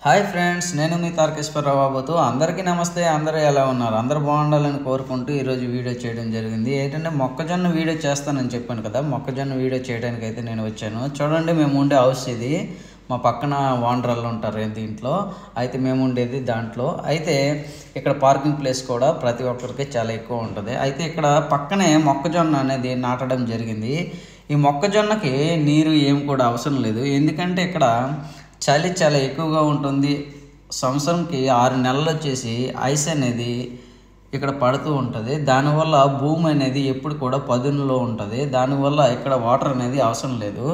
Hi friends, నేను మీ తారకేశ్వరరావు బాబుతో అందరికీ నమస్తే. అందరూ ఎలా ఉన్నారు? అందరూ బాగుండాలని కోరుకుంటూ ఈరోజు వీడియో చేయడం జరిగింది. ఏంటంటే మొక్కజొన్న వీడియో చేస్తానని చెప్పాను కదా, మొక్కజొన్న వీడియో చేయడానికి అయితే నేను వచ్చాను. చూడండి, మేము ఉండే హౌస్ ఇది. మా పక్కన వాండర్లు ఉంటారు దీంట్లో. అయితే మేము ఉండేది దాంట్లో. అయితే ఇక్కడ పార్కింగ్ ప్లేస్ కూడా ప్రతి ఒక్కరికి చాలా ఎక్కువ ఉంటుంది. అయితే ఇక్కడ పక్కనే మొక్కజొన్న అనేది నాటడం జరిగింది. ఈ మొక్కజొన్నకి నీరు ఏం కూడా అవసరం లేదు, ఎందుకంటే ఇక్కడ చలి చాలా ఎక్కువగా ఉంటుంది. సంవత్సరంకి 6 నెలలు వచ్చేసి ఐస్ అనేది ఇక్కడ పడుతూ ఉంటుంది. దానివల్ల భూమి అనేది ఎప్పుడు కూడా పదునులో ఉంటుంది. దానివల్ల ఇక్కడ వాటర్ అనేది అవసరం లేదు.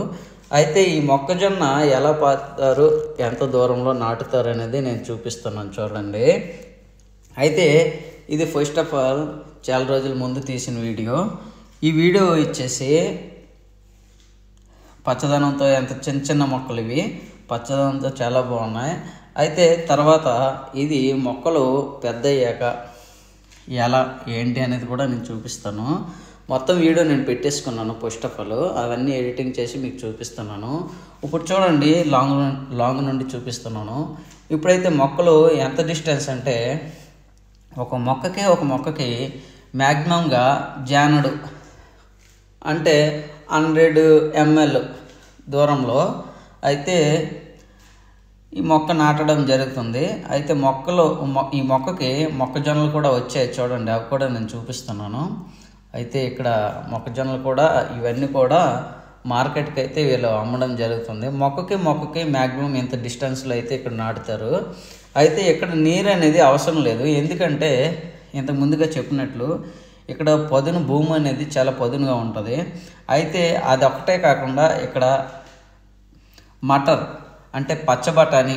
అయితే ఈ మొక్కజొన్న ఎలా పాతారు, ఎంత దూరంలో నాటుతారు అనేది నేను చూపిస్తున్నాను, చూడండి. అయితే ఇది ఫస్ట్ ఆఫ్ ఆల్ చాలా రోజుల ముందు తీసిన వీడియో. ఈ వీడియో ఇచ్చేసి పచ్చదనంతో ఎంత చిన్న చిన్న మొక్కలు ఇవి పచ్చదనంతో చాలా బాగున్నాయి. అయితే తర్వాత ఇది మొక్కలు పెద్ద అయ్యాక ఎలా ఏంటి అనేది కూడా నేను చూపిస్తాను. మొత్తం వీడియో నేను పెట్టేసుకున్నాను ఫస్ట్ ఆఫ్ ఆల్. అవన్నీ ఎడిటింగ్ చేసి మీకు చూపిస్తున్నాను. ఇప్పుడు చూడండి, లాంగ్ నుండి చూపిస్తున్నాను. ఇప్పుడైతే మొక్కలు ఎంత డిస్టెన్స్ అంటే ఒక మొక్కకి మ్యాక్సిమంగా జానడు అంటే 100 ml దూరంలో అయితే ఈ మొక్క నాటడం జరుగుతుంది. అయితే ఈ మొక్కకి మొక్కజొన్నలు కూడా వచ్చాయి, చూడండి. అవి కూడా నేను చూపిస్తున్నాను. అయితే ఇక్కడ మొక్కజొన్నలు కూడా ఇవన్నీ కూడా మార్కెట్కి అయితే వీళ్ళు అమ్మడం జరుగుతుంది. మొక్కకి మ్యాక్సిమం ఇంత డిస్టెన్స్లో అయితే ఇక్కడ నాటుతారు. అయితే ఇక్కడ నీరు అనేది అవసరం లేదు, ఎందుకంటే ఇంత ముందుగా చెప్పినట్లు ఇక్కడ భూమి అనేది చాలా పదునుగా ఉంటుంది. అయితే అదొక్కటే కాకుండా ఇక్కడ మటర్ అంటే పచ్చ బఠానీ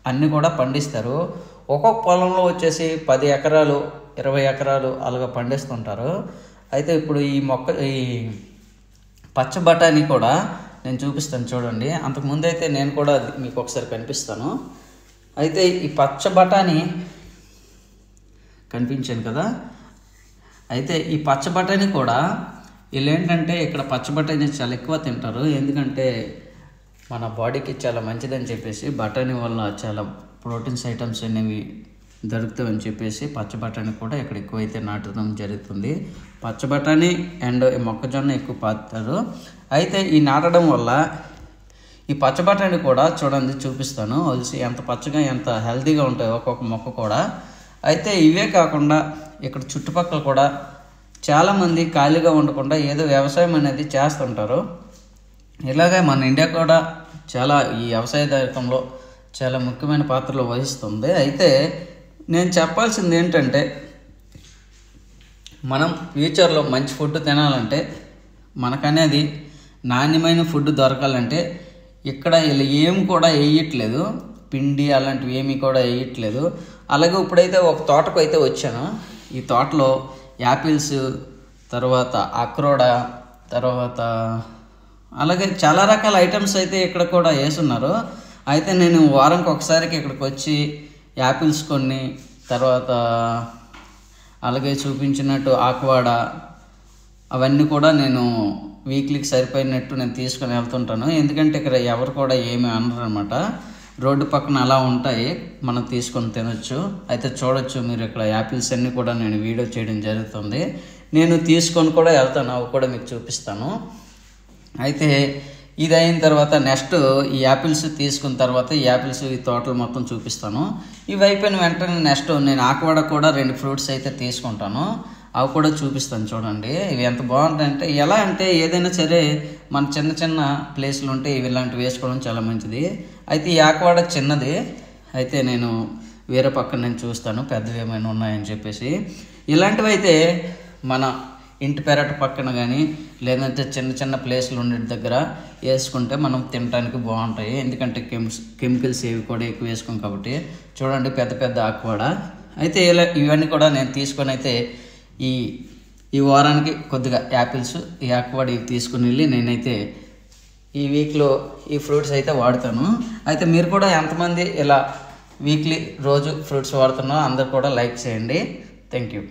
అన్నీ కూడా పండిస్తారు. ఒక్కొక్క పొలంలో వచ్చేసి 10 ఎకరాలు 20 ఎకరాలు అలాగ పండిస్తుంటారు. అయితే ఇప్పుడు ఈ పచ్చ బఠానీ కూడా నేను చూపిస్తాను, చూడండి. అంతకుముందు అయితే నేను కూడా మీకు ఒకసారి కనిపిస్తాను. అయితే ఈ పచ్చ బఠానీ కనిపించాను కదా. అయితే ఈ పచ్చ బఠానీ కూడా వీళ్ళు ఏంటంటే ఇక్కడ పచ్చ బఠానీ చాలా ఎక్కువ తింటారు, ఎందుకంటే మన బాడీకి చాలా మంచిదని చెప్పేసి బఠానీ వల్ల చాలా ప్రోటీన్స్ ఐటమ్స్ అనేవి దొరుకుతాయని చెప్పేసి పచ్చ బఠానీ కూడా ఇక్కడ ఎక్కువైతే నాటడం జరుగుతుంది. పచ్చ బఠానీ అండ్ మొక్కజొన్న ఎక్కువ పాతారు. అయితే ఈ నాటడం వల్ల ఈ పచ్చ బఠానీ కూడా చూడండి, చూపిస్తాను. ఒలిసి ఎంత పచ్చగా ఎంత హెల్తీగా ఉంటాయి ఒక్కొక్క మొక్క కూడా. అయితే ఇవే కాకుండా ఇక్కడ చుట్టుపక్కల కూడా చాలామంది ఖాళీగా ఉండకుండా ఏదో వ్యవసాయం అనేది చేస్తుంటారు. ఇలాగే మన ఇండియా కూడా చాలా ఈ వ్యవసాయదాయకంలో చాలా ముఖ్యమైన పాత్రలు వహిస్తుంది. అయితే నేను చెప్పాల్సింది ఏంటంటే మనం ఫ్యూచర్లో మంచి ఫుడ్ తినాలంటే మనకనేది నాణ్యమైన ఫుడ్ దొరకాలంటే ఇక్కడ వీళ్ళు ఏం కూడా వేయట్లేదు, పిండి అలాంటివి ఏమీ కూడా వేయట్లేదు. అలాగే ఇప్పుడైతే ఒక తోటకు అయితే వచ్చాను. ఈ తోటలో యాపిల్స్, తర్వాత అక్రోడా, తర్వాత అలాగే చాలా రకాల ఐటమ్స్ అయితే ఇక్కడ కూడా వేసున్నారు. అయితే నేను వారానికి ఒకసారికి ఇక్కడికి వచ్చి యాపిల్స్ కొన్ని, తర్వాత అలాగే చూపించినట్టు ఆక్వాడా అవన్నీ కూడా నేను వీక్లీకి సరిపోయినట్టు నేను తీసుకొని వెళ్తుంటాను. ఎందుకంటే ఇక్కడ ఎవరు కూడా ఏమీ అనరు అనమాట. రోడ్డు పక్కన అలా ఉంటాయి, మనం తీసుకొని తినొచ్చు. అయితే చూడొచ్చు మీరు, ఇక్కడ యాపిల్స్ అన్నీ కూడా నేను వీడియో చేయడం జరుగుతుంది. నేను తీసుకొని కూడా వెళ్తాను, అవి కూడా మీకు చూపిస్తాను. అయితే ఇది అయిన తర్వాత నెక్స్ట్ ఈ యాపిల్స్ తీసుకున్న తర్వాత ఈ యాపిల్స్ ఈ తోటలు మొత్తం చూపిస్తాను. ఇవి అయిపోయిన వెంటనే నెక్స్ట్ నేను ఆకువాడ కూడా 2 ఫ్రూట్స్ అయితే తీసుకుంటాను, అవి కూడా చూపిస్తాను. చూడండి ఇవి ఎంత బాగుంటాయంటే, ఎలా అంటే ఏదైనా సరే మన చిన్న చిన్న ప్లేస్లు ఉంటే ఇవి ఇలాంటివి వేసుకోవడం చాలా మంచిది. అయితే ఈ ఆకువాడ చిన్నది, అయితే నేను వేరే పక్కన నేను చూస్తాను పెద్దవి ఏమైనా ఉన్నాయని చెప్పేసి. ఇలాంటివి అయితే మన ఇంటి పెరట పక్కన కానీ లేదంటే చిన్న చిన్న ప్లేస్లు ఉండే దగ్గర వేసుకుంటే మనం తినడానికి బాగుంటాయి, ఎందుకంటే కెమికల్స్ ఏవి కూడా ఎక్కువ వేసుకోం కాబట్టి. చూడండి పెద్ద పెద్ద ఆకువాడ. అయితే ఇవన్నీ కూడా నేను తీసుకొని అయితే ఈ వారానికి కొద్దిగా యాపిల్స్, ఈ ఆకువాడ ఇవి తీసుకుని వెళ్ళి నేనైతే ఈ వీక్లో ఈ ఫ్రూట్స్ అయితే వాడతాను. అయితే మీరు కూడా ఎంతమంది ఇలా వీక్లీ రోజు ఫ్రూట్స్ వాడుతున్నారో అందరు కూడా లైక్ చేయండి. Thank you.